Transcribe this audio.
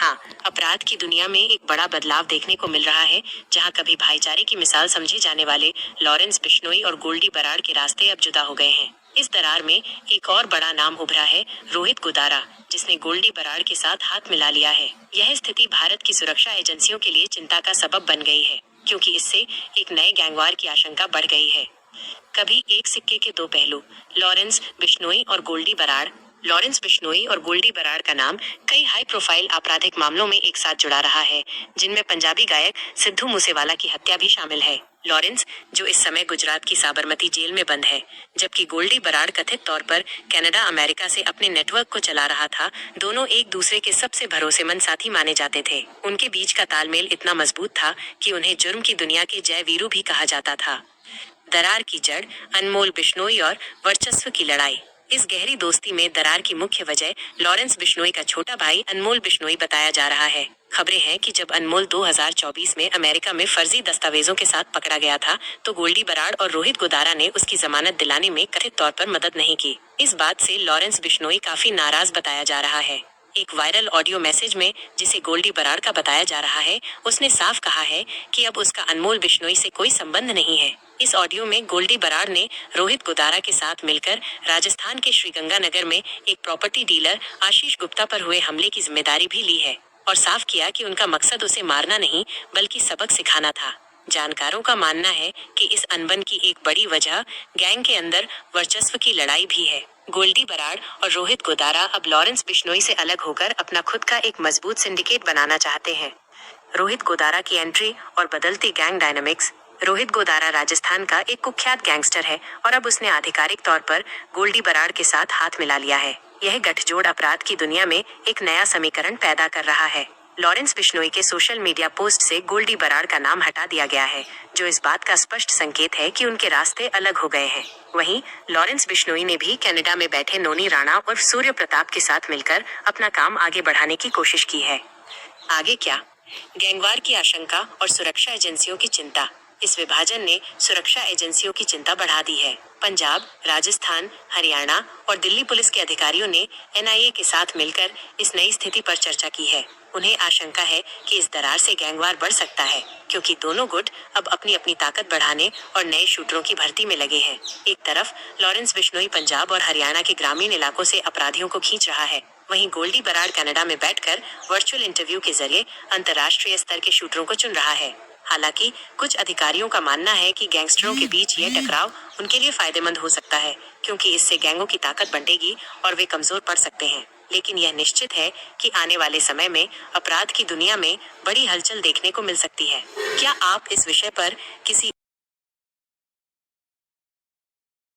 हाँ, अपराध की दुनिया में एक बड़ा बदलाव देखने को मिल रहा है, जहाँ कभी भाईचारे की मिसाल समझे जाने वाले लॉरेंस बिश्नोई और गोल्डी बराड़ के रास्ते अब जुदा हो गए हैं। इस दरार में एक और बड़ा नाम उभरा है, रोहित गोदारा, जिसने गोल्डी बराड़ के साथ हाथ मिला लिया है। यह स्थिति भारत की सुरक्षा एजेंसियों के लिए चिंता का सबब बन गई है, क्योंकि इससे एक नए गैंगवार की आशंका बढ़ गई है। कभी एक सिक्के के दो पहलू। लॉरेंस बिश्नोई और गोल्डी बराड़। लॉरेंस बिश्नोई और गोल्डी बराड़ का नाम कई हाई प्रोफाइल आपराधिक मामलों में एक साथ जुड़ा रहा है, जिनमें पंजाबी गायक सिद्धू मूसेवाला की हत्या भी शामिल है। लॉरेंस, जो इस समय गुजरात की साबरमती जेल में बंद है, जबकि गोल्डी बराड़ कथित तौर पर कनाडा अमेरिका से अपने नेटवर्क को चला रहा था। दोनों एक दूसरे के सबसे भरोसेमंद साथी माने जाते थे। उनके बीच का तालमेल इतना मजबूत था कि उन्हें जुर्म की दुनिया के जय वीरू भी कहा जाता था। दरार की जड़, अनमोल बिश्नोई और वर्चस्व की लड़ाई। इस गहरी दोस्ती में दरार की मुख्य वजह लॉरेंस बिश्नोई का छोटा भाई अनमोल बिश्नोई बताया जा रहा है। खबरें हैं कि जब अनमोल 2024 में अमेरिका में फर्जी दस्तावेजों के साथ पकड़ा गया था, तो गोल्डी बराड़ और रोहित गोदारा ने उसकी जमानत दिलाने में कथित तौर पर मदद नहीं की। इस बात से लॉरेंस बिश्नोई काफी नाराज बताया जा रहा है। एक वायरल ऑडियो मैसेज में, जिसे गोल्डी बराड़ का बताया जा रहा है, उसने साफ कहा है कि अब उसका अनमोल बिश्नोई से कोई संबंध नहीं है। इस ऑडियो में गोल्डी बराड़ ने रोहित गोदारा के साथ मिलकर राजस्थान के श्रीगंगानगर में एक प्रॉपर्टी डीलर आशीष गुप्ता पर हुए हमले की जिम्मेदारी भी ली है, और साफ किया कि उनका मकसद उसे मारना नहीं, बल्कि सबक सिखाना था। जानकारों का मानना है कि इस अनबन की एक बड़ी वजह गैंग के अंदर वर्चस्व की लड़ाई भी है। गोल्डी बराड़ और रोहित गोदारा अब लॉरेंस बिश्नोई से अलग होकर अपना खुद का एक मजबूत सिंडिकेट बनाना चाहते हैं। रोहित गोदारा की एंट्री और बदलती गैंग डायनामिक्स। रोहित गोदारा राजस्थान का एक कुख्यात गैंगस्टर है, और अब उसने आधिकारिक तौर पर गोल्डी बराड़ के साथ हाथ मिला लिया है। यह गठजोड़ अपराध की दुनिया में एक नया समीकरण पैदा कर रहा है। लॉरेंस बिश्नोई के सोशल मीडिया पोस्ट से गोल्डी बराड़ का नाम हटा दिया गया है, जो इस बात का स्पष्ट संकेत है कि उनके रास्ते अलग हो गए हैं। वहीं लॉरेंस बिश्नोई ने भी कनाडा में बैठे नोनी राणा और सूर्य प्रताप के साथ मिलकर अपना काम आगे बढ़ाने की कोशिश की है। आगे क्या? गैंगवार की आशंका और सुरक्षा एजेंसियों की चिंता। इस विभाजन ने सुरक्षा एजेंसियों की चिंता बढ़ा दी है। पंजाब, राजस्थान, हरियाणा और दिल्ली पुलिस के अधिकारियों ने एनआईए के साथ मिलकर इस नई स्थिति पर चर्चा की है। उन्हें आशंका है कि इस दरार से गैंगवार बढ़ सकता है, क्योंकि दोनों गुट अब अपनी अपनी ताकत बढ़ाने और नए शूटरों की भर्ती में लगे हैं। एक तरफ लॉरेंस बिश्नोई पंजाब और हरियाणा के ग्रामीण इलाकों से अपराधियों को खींच रहा है, वहीं गोल्डी बराड़ कनाडा में बैठकर वर्चुअल इंटरव्यू के जरिए अंतर्राष्ट्रीय स्तर के शूटरों को चुन रहा है। हालांकि कुछ अधिकारियों का मानना है कि गैंगस्टरों के बीच यह टकराव उनके लिए फायदेमंद हो सकता है, क्योंकि इससे गैंगों की ताकत बढ़ेगी और वे कमजोर पड़ सकते हैं। लेकिन यह निश्चित है कि आने वाले समय में अपराध की दुनिया में बड़ी हलचल देखने को मिल सकती है। क्या आप इस विषय पर किसी